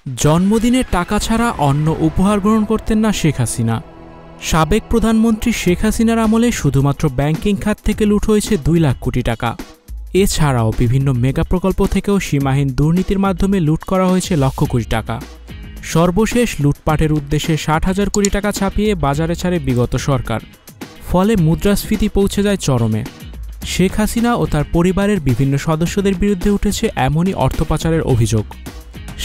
জন্মদিনে টাকা ছাড়া অন্য উপহার গ্রহণ করতেন না শেখ হাসিনা। সাবেক প্রধানমন্ত্রী শেখ হাসিনার আমলে শুধুমাত্র ব্যাংকিং খাত থেকে লুট হয়েছে ২ লাখ কোটি টাকা। এছাড়াও বিভিন্ন মেগা প্রকল্প থেকেও সীমাহীন দুর্নীতির মাধ্যমে লুট করা হয়েছে লক্ষ কোটি টাকা। সর্বশেষ লুটপাটের উদ্দেশ্যে ৬০,০০০ কোটি টাকা ছাপিয়ে বাজারে ছাড়ে বিগত সরকার। ফলে মুদ্রাস্ফীতি পৌঁছে যায় চরমে। শেখ হাসিনা ও তার পরিবারের বিভিন্ন সদস্যদের বিরুদ্ধে উঠেছে এমনই অর্থ পাচারের অভিযোগ।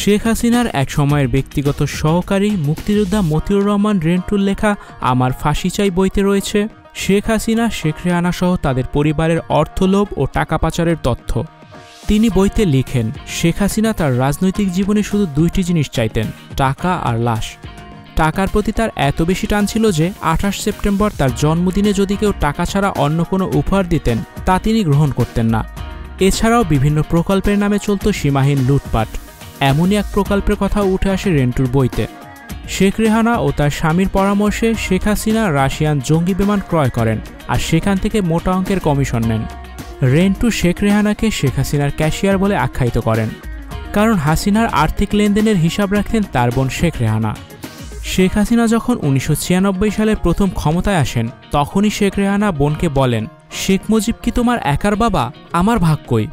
শেখ হাসিনার এক সময়ের ব্যক্তিগত সহকারী মুক্তিযোদ্ধা মতিউর রহমান রেন্টুর লেখা আমার ফাঁসি চাই বইতে রয়েছে শেখ হাসিনা, শেখ রেহানা সহ তাদের পরিবারের অর্থলোভ ও টাকা পাচারের তথ্য। তিনি বইতে লিখেন, শেখ হাসিনা তার রাজনৈতিক জীবনে শুধু ২টি জিনিস চাইতেন, টাকা আর লাশ। টাকার প্রতি তার এত বেশি টান ছিল যে ২৮ সেপ্টেম্বর তার জন্মদিনে যদি কেউ টাকা ছাড়া অন্য কোনো উপহার দিতেন তা তিনি গ্রহণ করতেন না। এছাড়াও বিভিন্ন প্রকল্পের নামে চলত সীমাহীন লুটপাট। এমনই এক প্রকল্পের কথা উঠে আসে রেন্টুর বইতে। শেখ রেহানা ও তার স্বামীর পরামর্শে শেখ হাসিনা রাশিয়ান জঙ্গি বিমান ক্রয় করেন আর সেখান থেকে মোটা অঙ্কের কমিশন নেন। রেন্টু শেখ রেহানাকে শেখ হাসিনার ক্যাশিয়ার বলে আখ্যায়িত করেন, কারণ হাসিনার আর্থিক লেনদেনের হিসাব রাখতেন তার বোন শেখ রেহানা। শেখ হাসিনা যখন ১৯৯৬ সালে প্রথম ক্ষমতায় আসেন তখনই শেখ রেহানা বোনকে বলেন, শেখ মুজিব কি তোমার একার বাবা, আমার ভাগ কই?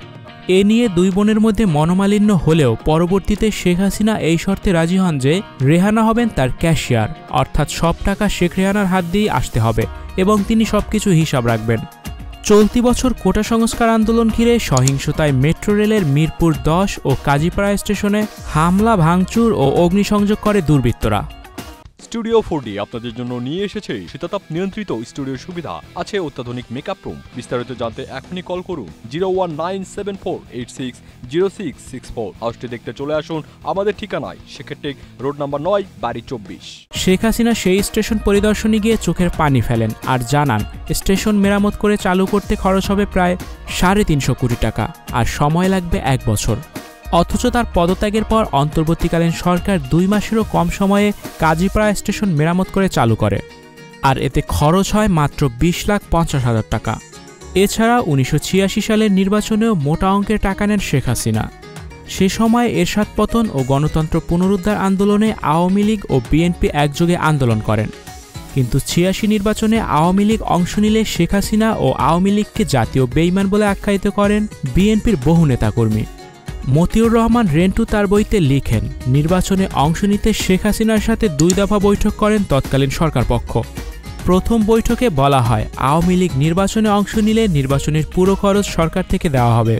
এ নিয়ে দুই বোনের মধ্যে মনোমালিন্য হলেও পরবর্তীতে শেখ হাসিনা এই শর্তে রাজি হন যে রেহানা হবেন তার ক্যাশিয়ার, অর্থাৎ সব টাকা শেখ রেহানার হাত দিয়েই আসতে হবে এবং তিনি সবকিছু হিসাব রাখবেন। চলতি বছর কোটা সংস্কার আন্দোলন ঘিরে সহিংসতায় মেট্রো রেলের মিরপুর ১০ ও কাজীপাড়া স্টেশনে হামলা, ভাঙচুর ও অগ্নিসংযোগ করে দুর্বৃত্তরা। স্টুডিও 4D আপনাদের জন্য নিয়ে এসেছে শীতাতাপ নিয়ন্ত্রিত স্টুডিওর সুবিধা, আছে অত্যাধুনিক মেকআপ রুম। বিস্তারিত জানতে এখনই কল করুন 01974860664। হাউসটি দেখতে চলে আসুন আমাদের ঠিকানায় শেখেরটেক রোড নাম্বার ৯, বাড়ি ২৪। শেখ হাসিনা সেই স্টেশন পরিদর্শনে গিয়ে চোখের পানি ফেলেন আর জানান স্টেশন মেরামত করে চালু করতে খরচ হবে প্রায় ৩৫০ কোটি টাকা আর সময় লাগবে ১ বছর। অথচ তার পদত্যাগের পর অন্তর্বর্তীকালীন সরকার ২ মাসেরও কম সময়ে কাজীপাড়া স্টেশন মেরামত করে চালু করে, আর এতে খরচ হয় মাত্র ২০,৫০,০০০ টাকা। এছাড়া ১৯৮৬ সালের নির্বাচনেও মোটা অঙ্কের টাকা নেন শেখ হাসিনা। সে সময় এরশাদ পতন ও গণতন্ত্র পুনরুদ্ধার আন্দোলনে আওয়ামী লীগ ও বিএনপি একযোগে আন্দোলন করেন, কিন্তু ৮৬ নির্বাচনে আওয়ামী লীগ অংশ নিলে শেখ হাসিনা ও আওয়ামী লীগকে জাতীয় বেইমান বলে আখ্যায়িত করেন বিএনপির বহু নেতাকর্মী। মতিউর রহমান রেন্টু তার বইতে লিখেন, নির্বাচনে অংশ নিতে শেখ হাসিনার সাথে ২ দফা বৈঠক করেন তৎকালীন সরকার পক্ষ। প্রথম বৈঠকে বলা হয় আওয়ামী লীগ নির্বাচনে অংশ নিলে নির্বাচনের পুরো খরচ সরকার থেকে দেওয়া হবে,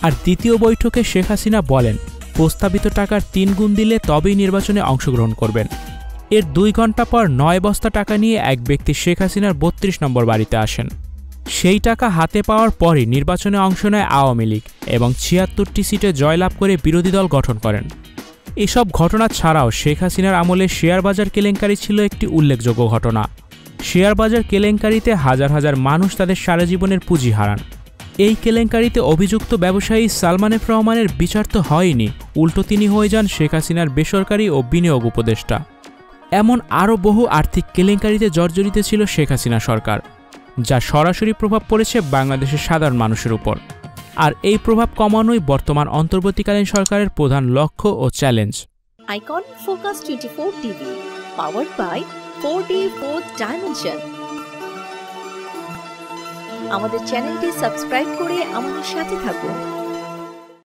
আর দ্বিতীয় বৈঠকে শেখ হাসিনা বলেন প্রস্তাবিত টাকার ৩ গুণ দিলে তবেই নির্বাচনে অংশগ্রহণ করবেন। এর ২ ঘণ্টা পর ৯ বস্তা টাকা নিয়ে এক ব্যক্তি শেখ হাসিনার ৩২ নম্বর বাড়িতে আসেন। সেই টাকা হাতে পাওয়ার পরই নির্বাচনে অংশ নেয় আওয়ামী লীগ এবং ৭৬টি সিটে জয়লাভ করে বিরোধী দল গঠন করেন। এসব ঘটনা ছাড়াও শেখ হাসিনার আমলে শেয়ার বাজার কেলেঙ্কারি ছিল একটি উল্লেখযোগ্য ঘটনা। শেয়ার বাজার কেলেঙ্কারিতে হাজার হাজার মানুষ তাদের সারা জীবনের পুঁজি হারান। এই কেলেঙ্কারিতে অভিযুক্ত ব্যবসায়ী সালমান এফ রহমানের বিচার তো হয়নি, উল্টো তিনি হয়ে যান শেখ হাসিনার বেসরকারি ও বিনিয়োগ উপদেষ্টা। এমন আরও বহু আর্থিক কেলেঙ্কারিতে জর্জরিত ছিল শেখ হাসিনা সরকার, যা সরাসরি প্রভাব পড়েছে বাংলাদেশের সাধারণ মানুষের উপর। আর এই প্রভাব কমানোই বর্তমান অন্তর্বর্তীকালীন সরকারের প্রধান লক্ষ্য ও চ্যালেঞ্জ। Icon focus 24 TV, powered by 4D Fourth Dimension। আমাদের চ্যানেলটি সাবস্ক্রাইব করে আমাদের সাথে থাকুন।